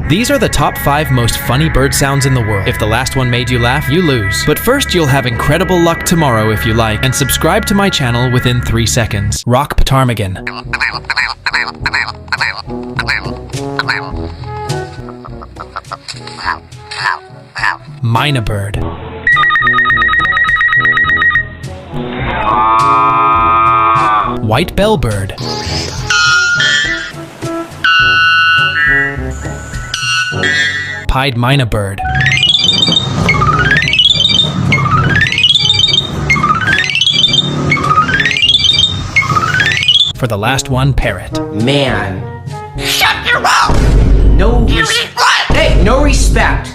These are the top 5 most funny bird sounds in the world. If the last one made you laugh, you lose. But first, you'll have incredible luck tomorrow if you like, and subscribe to my channel within 3 seconds. Rock ptarmigan. Mynah bird. White bellbird. Pied mynah bird. For the last one, parrot. Man. Shut your mouth! No respect. Hey, no respect.